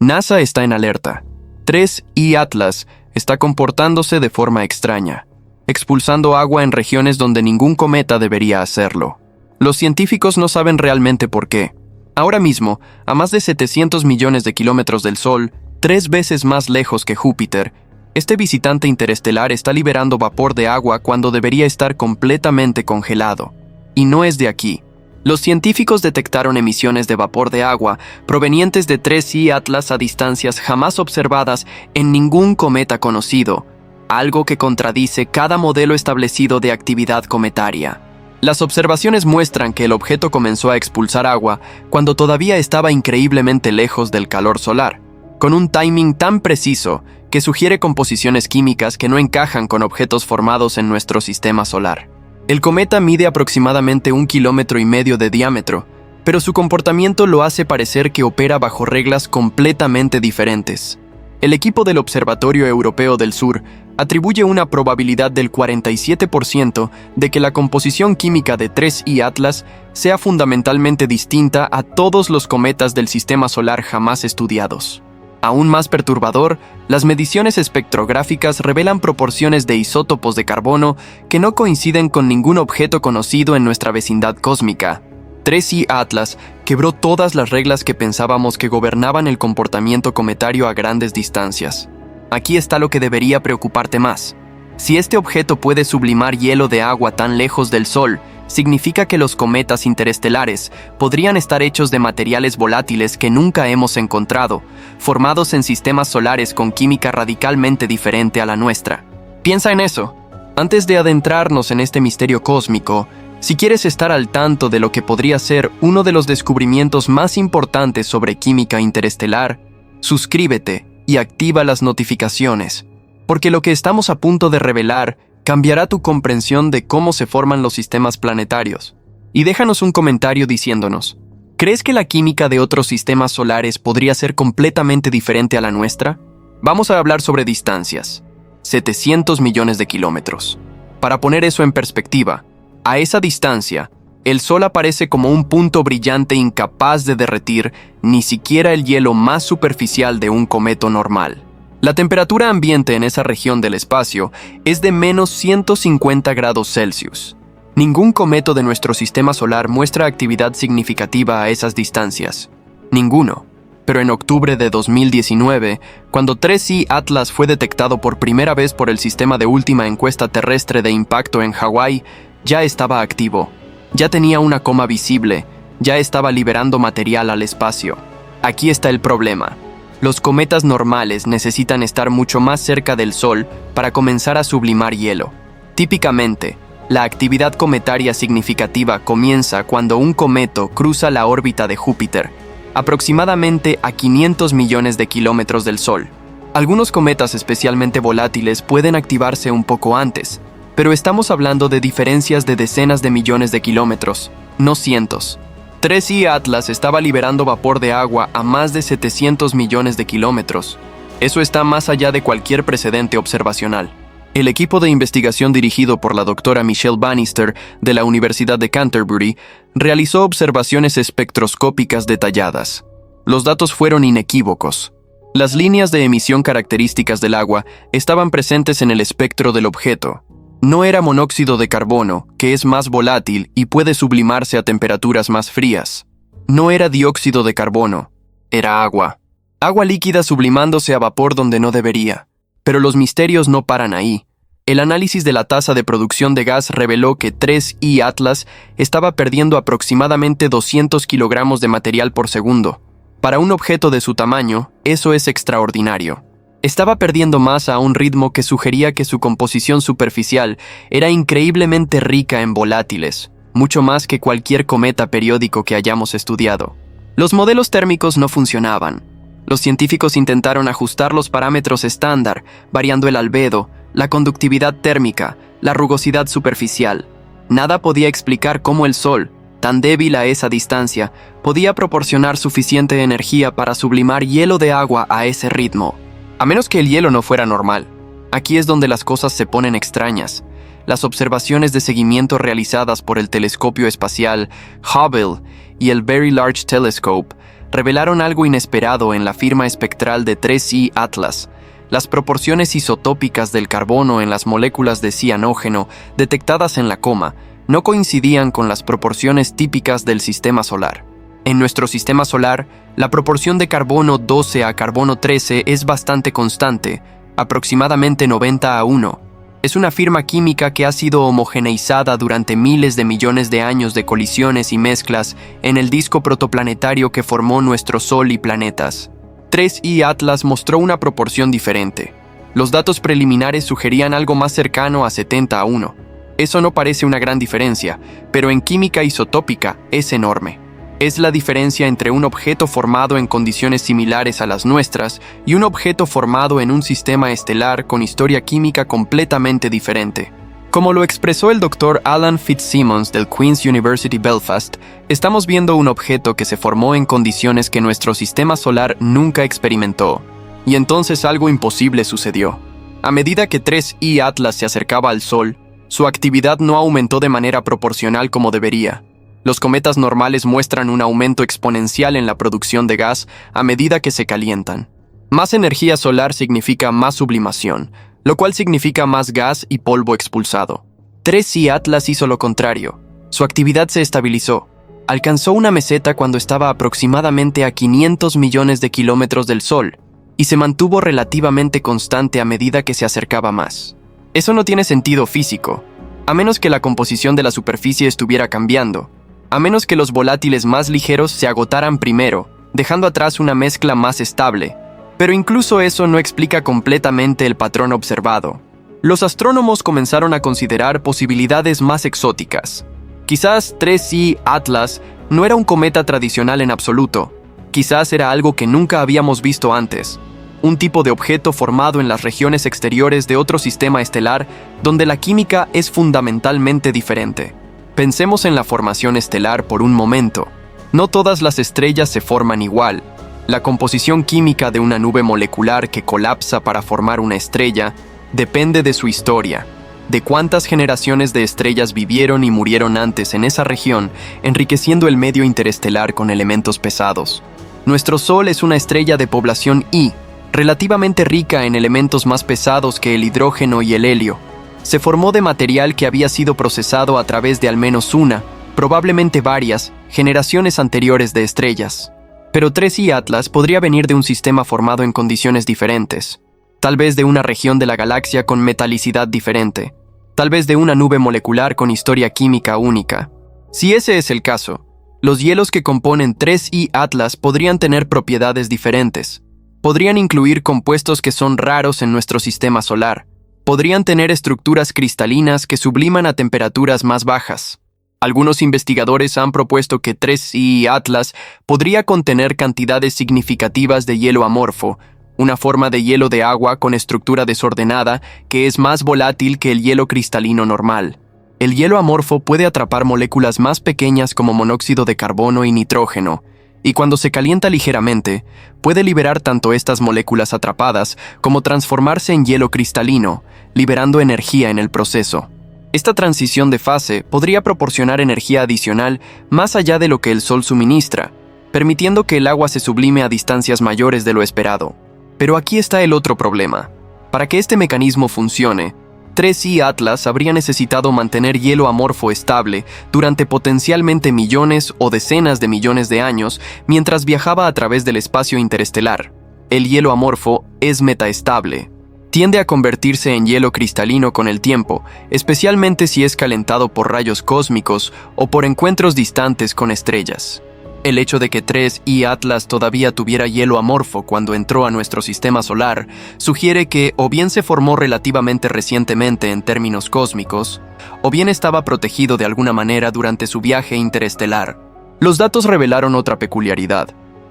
NASA está en alerta. 3I Atlas está comportándose de forma extraña, expulsando agua en regiones donde ningún cometa debería hacerlo. Los científicos no saben realmente por qué. Ahora mismo, a más de 700 millones de kilómetros del Sol, 3 veces más lejos que Júpiter, este visitante interestelar está liberando vapor de agua cuando debería estar completamente congelado. Y no es de aquí. Los científicos detectaron emisiones de vapor de agua provenientes de 3I Atlas a distancias jamás observadas en ningún cometa conocido, algo que contradice cada modelo establecido de actividad cometaria. Las observaciones muestran que el objeto comenzó a expulsar agua cuando todavía estaba increíblemente lejos del calor solar, con un timing tan preciso que sugiere composiciones químicas que no encajan con objetos formados en nuestro sistema solar. El cometa mide aproximadamente 1,5 kilómetros de diámetro, pero su comportamiento lo hace parecer que opera bajo reglas completamente diferentes. El equipo del Observatorio Europeo del Sur atribuye una probabilidad del 47% de que la composición química de 3I Atlas sea fundamentalmente distinta a todos los cometas del sistema solar jamás estudiados. Aún más perturbador, las mediciones espectrográficas revelan proporciones de isótopos de carbono que no coinciden con ningún objeto conocido en nuestra vecindad cósmica. 3I Atlas quebró todas las reglas que pensábamos que gobernaban el comportamiento cometario a grandes distancias. Aquí está lo que debería preocuparte más. Si este objeto puede sublimar hielo de agua tan lejos del Sol, significa que los cometas interestelares podrían estar hechos de materiales volátiles que nunca hemos encontrado, formados en sistemas solares con química radicalmente diferente a la nuestra. Piensa en eso. Antes de adentrarnos en este misterio cósmico, si quieres estar al tanto de lo que podría ser uno de los descubrimientos más importantes sobre química interestelar, suscríbete y activa las notificaciones, porque lo que estamos a punto de revelar cambiará tu comprensión de cómo se forman los sistemas planetarios. Y déjanos un comentario diciéndonos, ¿crees que la química de otros sistemas solares podría ser completamente diferente a la nuestra? Vamos a hablar sobre distancias. 700 millones de kilómetros. Para poner eso en perspectiva, a esa distancia, el Sol aparece como un punto brillante incapaz de derretir ni siquiera el hielo más superficial de un cometa normal. La temperatura ambiente en esa región del espacio es de menos 150 grados Celsius. Ningún cometa de nuestro sistema solar muestra actividad significativa a esas distancias. Ninguno. Pero en octubre de 2019, cuando 3I Atlas fue detectado por primera vez por el sistema de última encuesta terrestre de impacto en Hawái, ya estaba activo. Ya tenía una coma visible. Ya estaba liberando material al espacio. Aquí está el problema. Los cometas normales necesitan estar mucho más cerca del Sol para comenzar a sublimar hielo. Típicamente, la actividad cometaria significativa comienza cuando un cometa cruza la órbita de Júpiter, aproximadamente a 500 millones de kilómetros del Sol. Algunos cometas especialmente volátiles pueden activarse un poco antes, pero estamos hablando de diferencias de decenas de millones de kilómetros, no cientos. 3I Atlas estaba liberando vapor de agua a más de 700 millones de kilómetros. Eso está más allá de cualquier precedente observacional. El equipo de investigación dirigido por la doctora Michelle Bannister de la Universidad de Canterbury realizó observaciones espectroscópicas detalladas. Los datos fueron inequívocos. Las líneas de emisión características del agua estaban presentes en el espectro del objeto. No era monóxido de carbono, que es más volátil y puede sublimarse a temperaturas más frías. No era dióxido de carbono, era agua. Agua líquida sublimándose a vapor donde no debería. Pero los misterios no paran ahí. El análisis de la tasa de producción de gas reveló que 3I Atlas estaba perdiendo aproximadamente 200 kilogramos de material por segundo. Para un objeto de su tamaño, eso es extraordinario. Estaba perdiendo masa a un ritmo que sugería que su composición superficial era increíblemente rica en volátiles, mucho más que cualquier cometa periódico que hayamos estudiado. Los modelos térmicos no funcionaban. Los científicos intentaron ajustar los parámetros estándar, variando el albedo, la conductividad térmica, la rugosidad superficial. Nada podía explicar cómo el Sol, tan débil a esa distancia, podía proporcionar suficiente energía para sublimar hielo de agua a ese ritmo. A menos que el hielo no fuera normal. Aquí es donde las cosas se ponen extrañas. Las observaciones de seguimiento realizadas por el telescopio espacial Hubble y el Very Large Telescope revelaron algo inesperado en la firma espectral de 3I Atlas. Las proporciones isotópicas del carbono en las moléculas de cianógeno detectadas en la coma no coincidían con las proporciones típicas del sistema solar. En nuestro sistema solar, la proporción de carbono 12 a carbono 13 es bastante constante, aproximadamente 90:1. Es una firma química que ha sido homogeneizada durante miles de millones de años de colisiones y mezclas en el disco protoplanetario que formó nuestro Sol y planetas. 3I Atlas mostró una proporción diferente. Los datos preliminares sugerían algo más cercano a 70:1. Eso no parece una gran diferencia, pero en química isotópica es enorme. Es la diferencia entre un objeto formado en condiciones similares a las nuestras y un objeto formado en un sistema estelar con historia química completamente diferente. Como lo expresó el Dr. Alan Fitzsimmons del Queen's University Belfast, estamos viendo un objeto que se formó en condiciones que nuestro sistema solar nunca experimentó. Y entonces algo imposible sucedió. A medida que 3I Atlas se acercaba al Sol, su actividad no aumentó de manera proporcional como debería. Los cometas normales muestran un aumento exponencial en la producción de gas a medida que se calientan. Más energía solar significa más sublimación, lo cual significa más gas y polvo expulsado. 3I Atlas hizo lo contrario. Su actividad se estabilizó. Alcanzó una meseta cuando estaba aproximadamente a 500 millones de kilómetros del Sol y se mantuvo relativamente constante a medida que se acercaba más. Eso no tiene sentido físico, a menos que la composición de la superficie estuviera cambiando, a menos que los volátiles más ligeros se agotaran primero, dejando atrás una mezcla más estable. Pero incluso eso no explica completamente el patrón observado. Los astrónomos comenzaron a considerar posibilidades más exóticas. Quizás 3I Atlas no era un cometa tradicional en absoluto. Quizás era algo que nunca habíamos visto antes. Un tipo de objeto formado en las regiones exteriores de otro sistema estelar donde la química es fundamentalmente diferente. Pensemos en la formación estelar por un momento. No todas las estrellas se forman igual. La composición química de una nube molecular que colapsa para formar una estrella depende de su historia, de cuántas generaciones de estrellas vivieron y murieron antes en esa región, enriqueciendo el medio interestelar con elementos pesados. Nuestro Sol es una estrella de población I, relativamente rica en elementos más pesados que el hidrógeno y el helio. Se formó de material que había sido procesado a través de al menos una, probablemente varias, generaciones anteriores de estrellas. Pero 3I Atlas podría venir de un sistema formado en condiciones diferentes, tal vez de una región de la galaxia con metalicidad diferente, tal vez de una nube molecular con historia química única. Si ese es el caso, los hielos que componen 3I Atlas podrían tener propiedades diferentes. Podrían incluir compuestos que son raros en nuestro sistema solar. Podrían tener estructuras cristalinas que subliman a temperaturas más bajas. Algunos investigadores han propuesto que 3I Atlas podría contener cantidades significativas de hielo amorfo, una forma de hielo de agua con estructura desordenada que es más volátil que el hielo cristalino normal. El hielo amorfo puede atrapar moléculas más pequeñas como monóxido de carbono y nitrógeno, y cuando se calienta ligeramente, puede liberar tanto estas moléculas atrapadas como transformarse en hielo cristalino, liberando energía en el proceso. Esta transición de fase podría proporcionar energía adicional más allá de lo que el Sol suministra, permitiendo que el agua se sublime a distancias mayores de lo esperado. Pero aquí está el otro problema. Para que este mecanismo funcione, 3I Atlas habría necesitado mantener hielo amorfo estable durante potencialmente millones o decenas de millones de años mientras viajaba a través del espacio interestelar. El hielo amorfo es metaestable. Tiende a convertirse en hielo cristalino con el tiempo, especialmente si es calentado por rayos cósmicos o por encuentros distantes con estrellas. El hecho de que 3I Atlas todavía tuviera hielo amorfo cuando entró a nuestro sistema solar sugiere que o bien se formó relativamente recientemente en términos cósmicos, o bien estaba protegido de alguna manera durante su viaje interestelar. Los datos revelaron otra peculiaridad.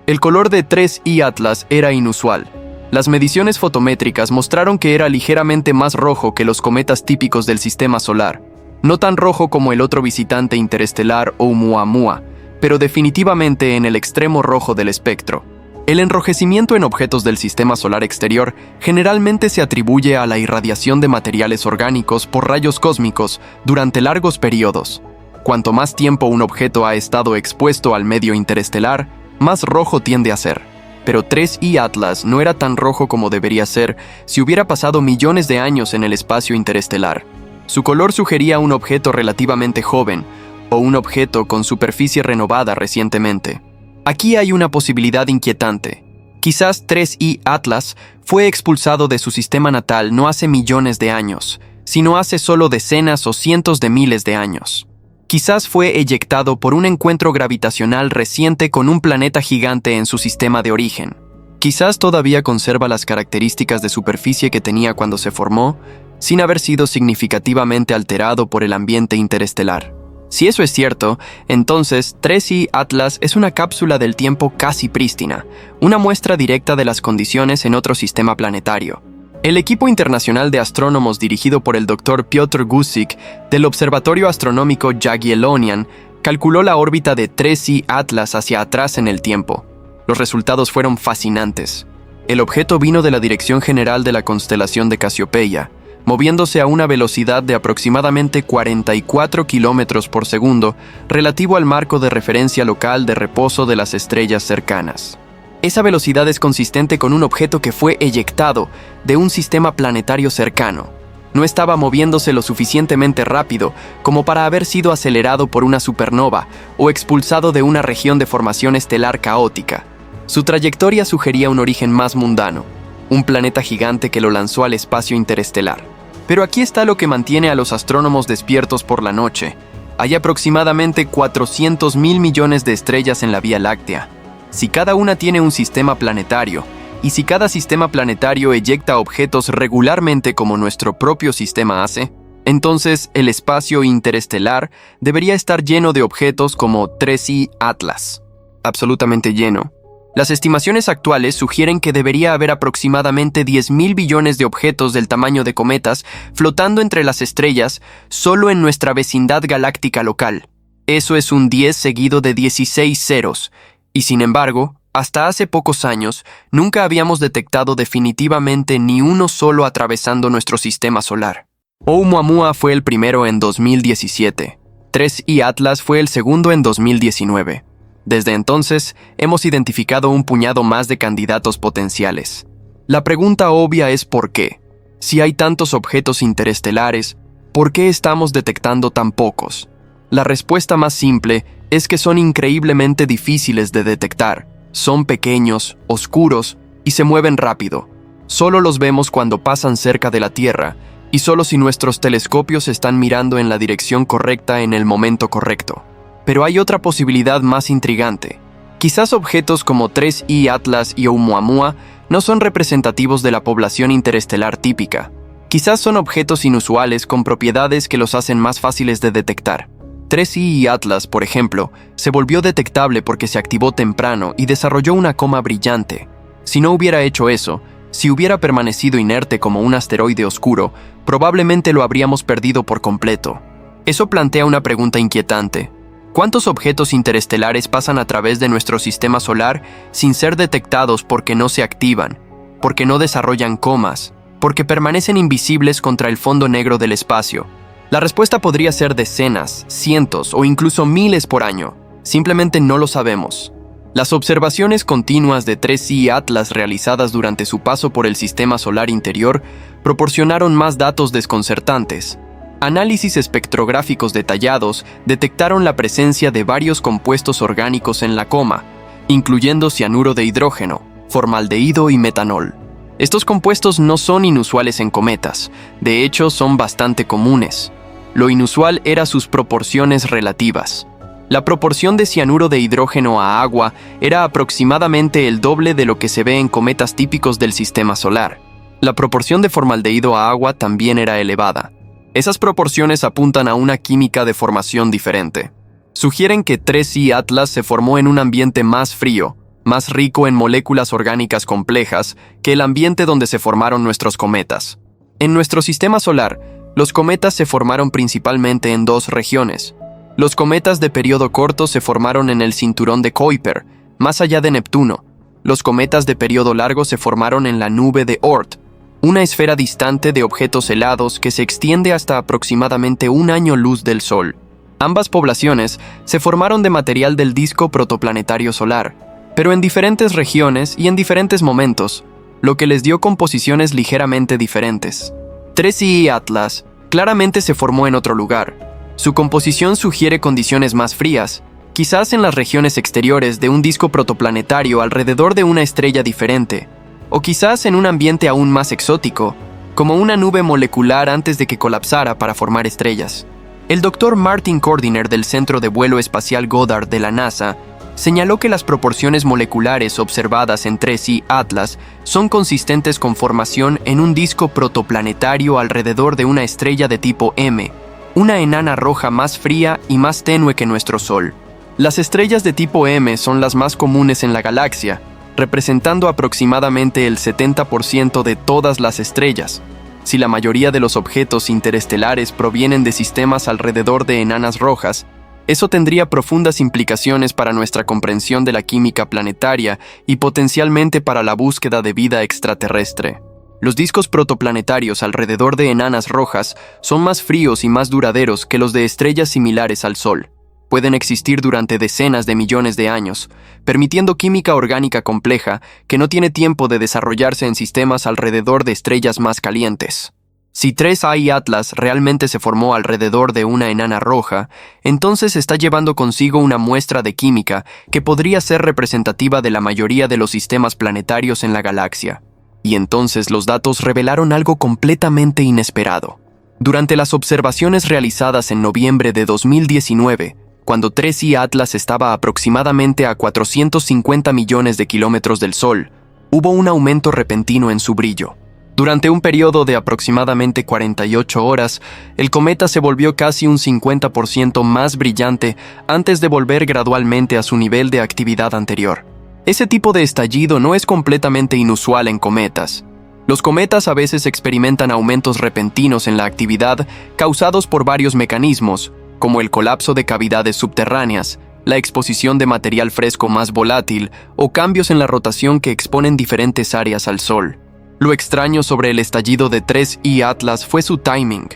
El color de 3I Atlas era inusual. Las mediciones fotométricas mostraron que era ligeramente más rojo que los cometas típicos del sistema solar. No tan rojo como el otro visitante interestelar Oumuamua, pero definitivamente en el extremo rojo del espectro. El enrojecimiento en objetos del sistema solar exterior generalmente se atribuye a la irradiación de materiales orgánicos por rayos cósmicos durante largos periodos. Cuanto más tiempo un objeto ha estado expuesto al medio interestelar, más rojo tiende a ser. Pero 3I Atlas no era tan rojo como debería ser si hubiera pasado millones de años en el espacio interestelar. Su color sugería un objeto relativamente joven, o un objeto con superficie renovada recientemente. Aquí hay una posibilidad inquietante. Quizás 3I Atlas fue expulsado de su sistema natal no hace millones de años, sino hace solo decenas o cientos de miles de años. Quizás fue eyectado por un encuentro gravitacional reciente con un planeta gigante en su sistema de origen. Quizás todavía conserva las características de superficie que tenía cuando se formó, sin haber sido significativamente alterado por el ambiente interestelar. Si eso es cierto, entonces 3I Atlas es una cápsula del tiempo casi prístina, una muestra directa de las condiciones en otro sistema planetario. El equipo internacional de astrónomos dirigido por el Dr. Piotr Guzik del Observatorio Astronómico Jagiellonian calculó la órbita de 3I Atlas hacia atrás en el tiempo. Los resultados fueron fascinantes. El objeto vino de la dirección general de la constelación de Casiopeia, moviéndose a una velocidad de aproximadamente 44 kilómetros por segundo relativo al marco de referencia local de reposo de las estrellas cercanas. Esa velocidad es consistente con un objeto que fue eyectado de un sistema planetario cercano. No estaba moviéndose lo suficientemente rápido como para haber sido acelerado por una supernova o expulsado de una región de formación estelar caótica. Su trayectoria sugería un origen más mundano, un planeta gigante que lo lanzó al espacio interestelar. Pero aquí está lo que mantiene a los astrónomos despiertos por la noche. Hay aproximadamente 400.000 millones de estrellas en la Vía Láctea. Si cada una tiene un sistema planetario, y si cada sistema planetario eyecta objetos regularmente como nuestro propio sistema hace, entonces el espacio interestelar debería estar lleno de objetos como 3I Atlas. Absolutamente lleno. Las estimaciones actuales sugieren que debería haber aproximadamente 10.000 billones de objetos del tamaño de cometas flotando entre las estrellas solo en nuestra vecindad galáctica local. Eso es un 10 seguido de 16 ceros. Y sin embargo, hasta hace pocos años, nunca habíamos detectado definitivamente ni uno solo atravesando nuestro sistema solar. Oumuamua fue el primero en 2017. 3I Atlas fue el segundo en 2019. Desde entonces, hemos identificado un puñado más de candidatos potenciales. La pregunta obvia es ¿por qué? Si hay tantos objetos interestelares, ¿por qué estamos detectando tan pocos? La respuesta más simple es que son increíblemente difíciles de detectar. Son pequeños, oscuros y se mueven rápido. Solo los vemos cuando pasan cerca de la Tierra y solo si nuestros telescopios están mirando en la dirección correcta en el momento correcto. Pero hay otra posibilidad más intrigante. Quizás objetos como 3I Atlas y Oumuamua no son representativos de la población interestelar típica. Quizás son objetos inusuales con propiedades que los hacen más fáciles de detectar. 3I Atlas, por ejemplo, se volvió detectable porque se activó temprano y desarrolló una coma brillante. Si no hubiera hecho eso, si hubiera permanecido inerte como un asteroide oscuro, probablemente lo habríamos perdido por completo. Eso plantea una pregunta inquietante. ¿Cuántos objetos interestelares pasan a través de nuestro sistema solar sin ser detectados porque no se activan, porque no desarrollan comas, porque permanecen invisibles contra el fondo negro del espacio? La respuesta podría ser decenas, cientos o incluso miles por año. Simplemente no lo sabemos. Las observaciones continuas de 3I Atlas realizadas durante su paso por el sistema solar interior proporcionaron más datos desconcertantes. Análisis espectrográficos detallados detectaron la presencia de varios compuestos orgánicos en la coma, incluyendo cianuro de hidrógeno, formaldehído y metanol. Estos compuestos no son inusuales en cometas, de hecho son bastante comunes. Lo inusual era sus proporciones relativas. La proporción de cianuro de hidrógeno a agua era aproximadamente el doble de lo que se ve en cometas típicos del sistema solar. La proporción de formaldehído a agua también era elevada. Esas proporciones apuntan a una química de formación diferente. Sugieren que 3I Atlas se formó en un ambiente más frío, más rico en moléculas orgánicas complejas que el ambiente donde se formaron nuestros cometas. En nuestro sistema solar, los cometas se formaron principalmente en dos regiones. Los cometas de periodo corto se formaron en el cinturón de Kuiper, más allá de Neptuno. Los cometas de periodo largo se formaron en la nube de Oort, una esfera distante de objetos helados que se extiende hasta aproximadamente un año luz del Sol. Ambas poblaciones se formaron de material del disco protoplanetario solar. pero en diferentes regiones y en diferentes momentos, lo que les dio composiciones ligeramente diferentes. 3I Atlas claramente se formó en otro lugar. Su composición sugiere condiciones más frías, quizás en las regiones exteriores de un disco protoplanetario alrededor de una estrella diferente, o quizás en un ambiente aún más exótico, como una nube molecular antes de que colapsara para formar estrellas. El Dr. Martin Cordiner del Centro de Vuelo Espacial Goddard de la NASA señaló que las proporciones moleculares observadas en 3I Atlas son consistentes con formación en un disco protoplanetario alrededor de una estrella de tipo M, una enana roja más fría y más tenue que nuestro Sol. Las estrellas de tipo M son las más comunes en la galaxia, representando aproximadamente el 70% de todas las estrellas. Si la mayoría de los objetos interestelares provienen de sistemas alrededor de enanas rojas, eso tendría profundas implicaciones para nuestra comprensión de la química planetaria y potencialmente para la búsqueda de vida extraterrestre. Los discos protoplanetarios alrededor de enanas rojas son más fríos y más duraderos que los de estrellas similares al Sol. Pueden existir durante decenas de millones de años, permitiendo química orgánica compleja que no tiene tiempo de desarrollarse en sistemas alrededor de estrellas más calientes. Si 3I Atlas realmente se formó alrededor de una enana roja, entonces está llevando consigo una muestra de química que podría ser representativa de la mayoría de los sistemas planetarios en la galaxia. Y entonces los datos revelaron algo completamente inesperado. Durante las observaciones realizadas en noviembre de 2019, cuando 3I Atlas estaba aproximadamente a 450 millones de kilómetros del Sol, hubo un aumento repentino en su brillo. Durante un periodo de aproximadamente 48 horas, el cometa se volvió casi un 50% más brillante antes de volver gradualmente a su nivel de actividad anterior. Ese tipo de estallido no es completamente inusual en cometas. Los cometas a veces experimentan aumentos repentinos en la actividad causados por varios mecanismos, como el colapso de cavidades subterráneas, la exposición de material fresco más volátil o cambios en la rotación que exponen diferentes áreas al Sol. Lo extraño sobre el estallido de 3I Atlas fue su timing.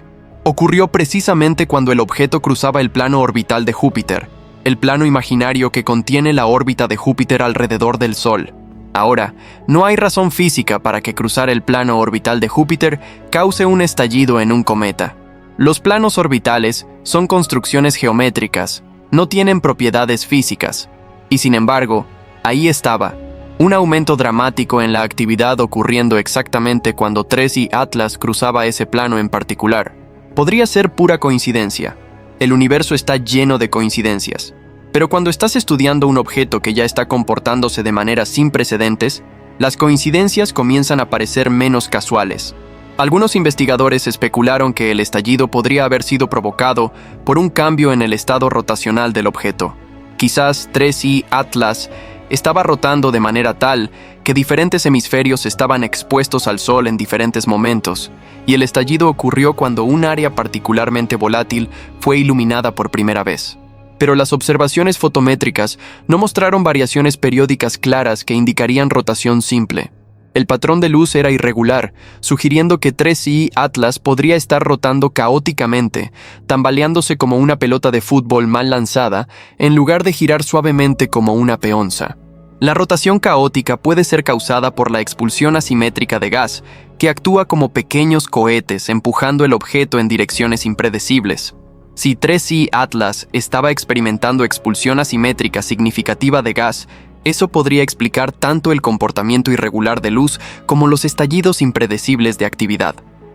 Ocurrió precisamente cuando el objeto cruzaba el plano orbital de Júpiter, el plano imaginario que contiene la órbita de Júpiter alrededor del Sol. Ahora, no hay razón física para que cruzar el plano orbital de Júpiter cause un estallido en un cometa. Los planos orbitales son construcciones geométricas, no tienen propiedades físicas. Y sin embargo, ahí estaba, un aumento dramático en la actividad ocurriendo exactamente cuando 3I Atlas cruzaba ese plano en particular. Podría ser pura coincidencia. El universo está lleno de coincidencias. Pero cuando estás estudiando un objeto que ya está comportándose de manera sin precedentes, las coincidencias comienzan a parecer menos casuales. Algunos investigadores especularon que el estallido podría haber sido provocado por un cambio en el estado rotacional del objeto. Quizás 3I Atlas estaba rotando de manera tal que diferentes hemisferios estaban expuestos al Sol en diferentes momentos, y el estallido ocurrió cuando un área particularmente volátil fue iluminada por primera vez. Pero las observaciones fotométricas no mostraron variaciones periódicas claras que indicarían rotación simple. El patrón de luz era irregular, sugiriendo que 3I Atlas podría estar rotando caóticamente, tambaleándose como una pelota de fútbol mal lanzada, en lugar de girar suavemente como una peonza. La rotación caótica puede ser causada por la expulsión asimétrica de gas, que actúa como pequeños cohetes empujando el objeto en direcciones impredecibles. Si 3I Atlas estaba experimentando expulsión asimétrica significativa de gas, eso podría explicar tanto el comportamiento irregular de luz como los estallidos impredecibles de actividad.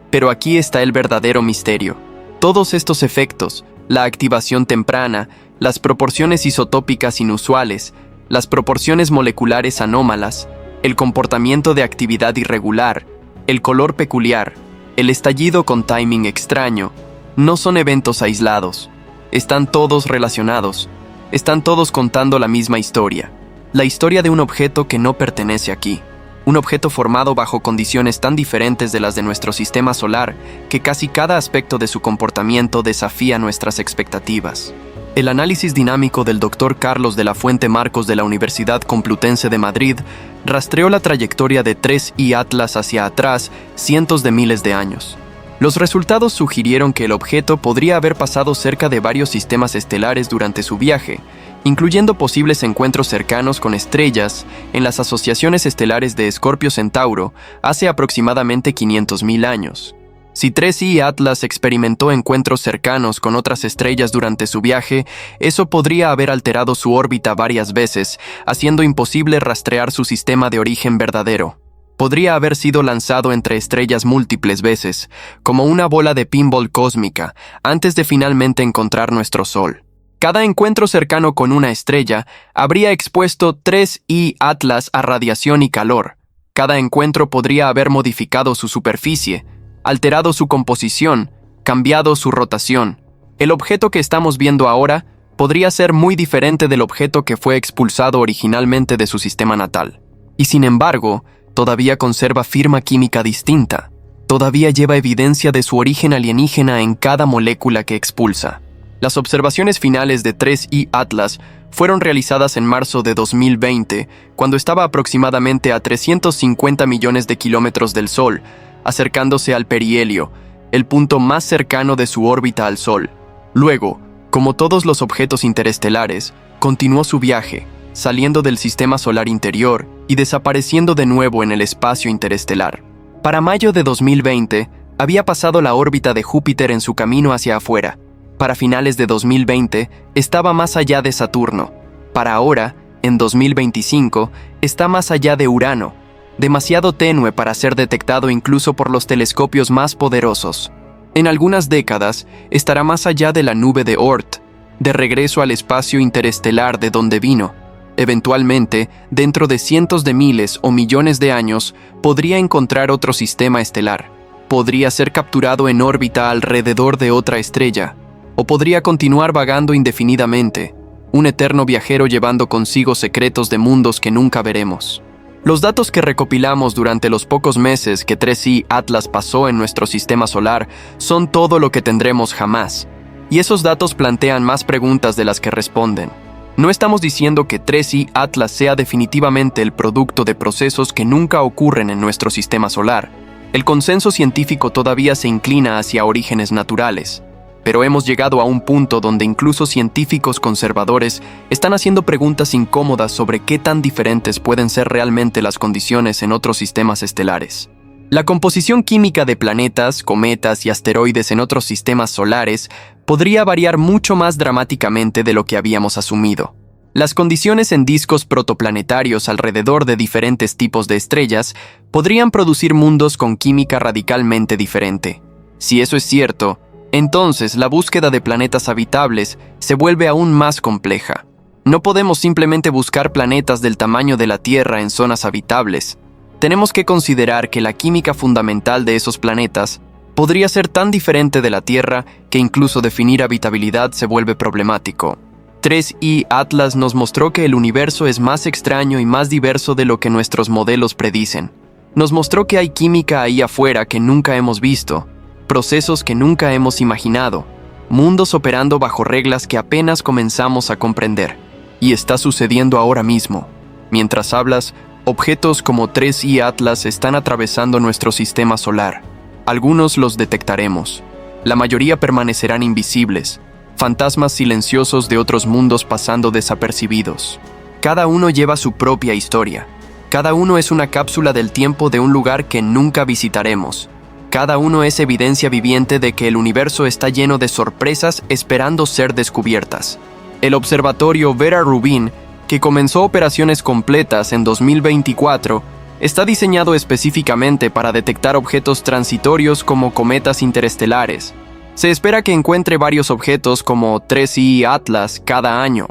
Pero aquí está el verdadero misterio. Todos estos efectos, la activación temprana, las proporciones isotópicas inusuales, las proporciones moleculares anómalas, el comportamiento de actividad irregular, el color peculiar, el estallido con timing extraño, no son eventos aislados. Están todos relacionados. Están todos contando la misma historia. La historia de un objeto que no pertenece aquí. Un objeto formado bajo condiciones tan diferentes de las de nuestro sistema solar que casi cada aspecto de su comportamiento desafía nuestras expectativas. El análisis dinámico del Dr. Carlos de la Fuente Marcos de la Universidad Complutense de Madrid rastreó la trayectoria de 3I Atlas hacia atrás cientos de miles de años. Los resultados sugirieron que el objeto podría haber pasado cerca de varios sistemas estelares durante su viaje, incluyendo posibles encuentros cercanos con estrellas en las asociaciones estelares de Escorpio Centauro hace aproximadamente 500.000 años. Si 3I Atlas experimentó encuentros cercanos con otras estrellas durante su viaje, eso podría haber alterado su órbita varias veces, haciendo imposible rastrear su sistema de origen verdadero. Podría haber sido lanzado entre estrellas múltiples veces, como una bola de pinball cósmica, antes de finalmente encontrar nuestro Sol. Cada encuentro cercano con una estrella habría expuesto 3I Atlas a radiación y calor. Cada encuentro podría haber modificado su superficie, alterado su composición, cambiado su rotación. El objeto que estamos viendo ahora podría ser muy diferente del objeto que fue expulsado originalmente de su sistema natal. Y sin embargo, todavía conserva firma química distinta. Todavía lleva evidencia de su origen alienígena en cada molécula que expulsa. Las observaciones finales de 3I Atlas fueron realizadas en marzo de 2020, cuando estaba aproximadamente a 350 millones de kilómetros del Sol, acercándose al perihelio, el punto más cercano de su órbita al Sol. Luego, como todos los objetos interestelares, continuó su viaje, saliendo del sistema solar interior y desapareciendo de nuevo en el espacio interestelar. Para mayo de 2020, había pasado la órbita de Júpiter en su camino hacia afuera. Para finales de 2020, estaba más allá de Saturno. Para ahora, en 2025, está más allá de Urano, demasiado tenue para ser detectado incluso por los telescopios más poderosos. En algunas décadas, estará más allá de la nube de Oort, de regreso al espacio interestelar de donde vino. Eventualmente, dentro de cientos de miles o millones de años, podría encontrar otro sistema estelar. Podría ser capturado en órbita alrededor de otra estrella, o podría continuar vagando indefinidamente, un eterno viajero llevando consigo secretos de mundos que nunca veremos. Los datos que recopilamos durante los pocos meses que 3I Atlas pasó en nuestro sistema solar son todo lo que tendremos jamás, y esos datos plantean más preguntas de las que responden. No estamos diciendo que 3I Atlas sea definitivamente el producto de procesos que nunca ocurren en nuestro sistema solar. El consenso científico todavía se inclina hacia orígenes naturales, pero hemos llegado a un punto donde incluso científicos conservadores están haciendo preguntas incómodas sobre qué tan diferentes pueden ser realmente las condiciones en otros sistemas estelares. La composición química de planetas, cometas y asteroides en otros sistemas solares podría variar mucho más dramáticamente de lo que habíamos asumido. Las condiciones en discos protoplanetarios alrededor de diferentes tipos de estrellas podrían producir mundos con química radicalmente diferente. Si eso es cierto, entonces la búsqueda de planetas habitables se vuelve aún más compleja. No podemos simplemente buscar planetas del tamaño de la Tierra en zonas habitables. Tenemos que considerar que la química fundamental de esos planetas podría ser tan diferente de la Tierra que incluso definir habitabilidad se vuelve problemático. 3I Atlas nos mostró que el universo es más extraño y más diverso de lo que nuestros modelos predicen. Nos mostró que hay química ahí afuera que nunca hemos visto, procesos que nunca hemos imaginado, mundos operando bajo reglas que apenas comenzamos a comprender. Y está sucediendo ahora mismo. Mientras hablas, objetos como 3I Atlas están atravesando nuestro sistema solar. Algunos los detectaremos. La mayoría permanecerán invisibles, fantasmas silenciosos de otros mundos pasando desapercibidos. Cada uno lleva su propia historia. Cada uno es una cápsula del tiempo de un lugar que nunca visitaremos. Cada uno es evidencia viviente de que el universo está lleno de sorpresas esperando ser descubiertas. El observatorio Vera Rubin, que comenzó operaciones completas en 2024, está diseñado específicamente para detectar objetos transitorios como cometas interestelares. Se espera que encuentre varios objetos como 3I Atlas cada año.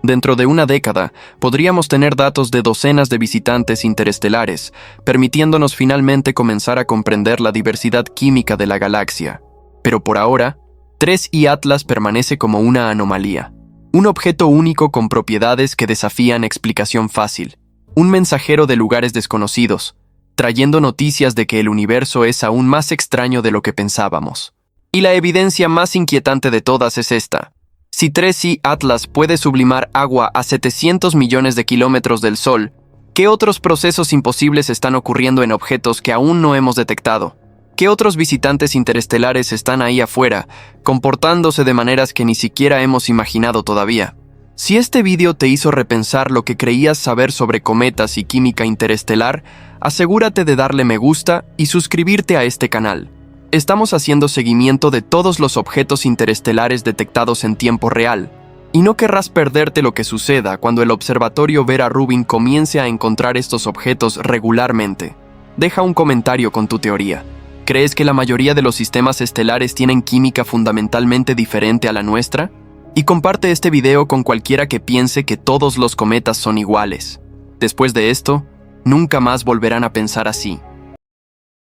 Dentro de una década, podríamos tener datos de docenas de visitantes interestelares, permitiéndonos finalmente comenzar a comprender la diversidad química de la galaxia. Pero por ahora, 3I Atlas permanece como una anomalía. Un objeto único con propiedades que desafían explicación fácil. Un mensajero de lugares desconocidos, trayendo noticias de que el universo es aún más extraño de lo que pensábamos. Y la evidencia más inquietante de todas es esta. Si 3I Atlas puede sublimar agua a 700 millones de kilómetros del Sol, ¿qué otros procesos imposibles están ocurriendo en objetos que aún no hemos detectado? ¿Qué otros visitantes interestelares están ahí afuera, comportándose de maneras que ni siquiera hemos imaginado todavía? Si este vídeo te hizo repensar lo que creías saber sobre cometas y química interestelar, asegúrate de darle me gusta y suscribirte a este canal. Estamos haciendo seguimiento de todos los objetos interestelares detectados en tiempo real, y no querrás perderte lo que suceda cuando el observatorio Vera Rubin comience a encontrar estos objetos regularmente. Deja un comentario con tu teoría. ¿Crees que la mayoría de los sistemas estelares tienen química fundamentalmente diferente a la nuestra? Y comparte este video con cualquiera que piense que todos los cometas son iguales. Después de esto, nunca más volverán a pensar así.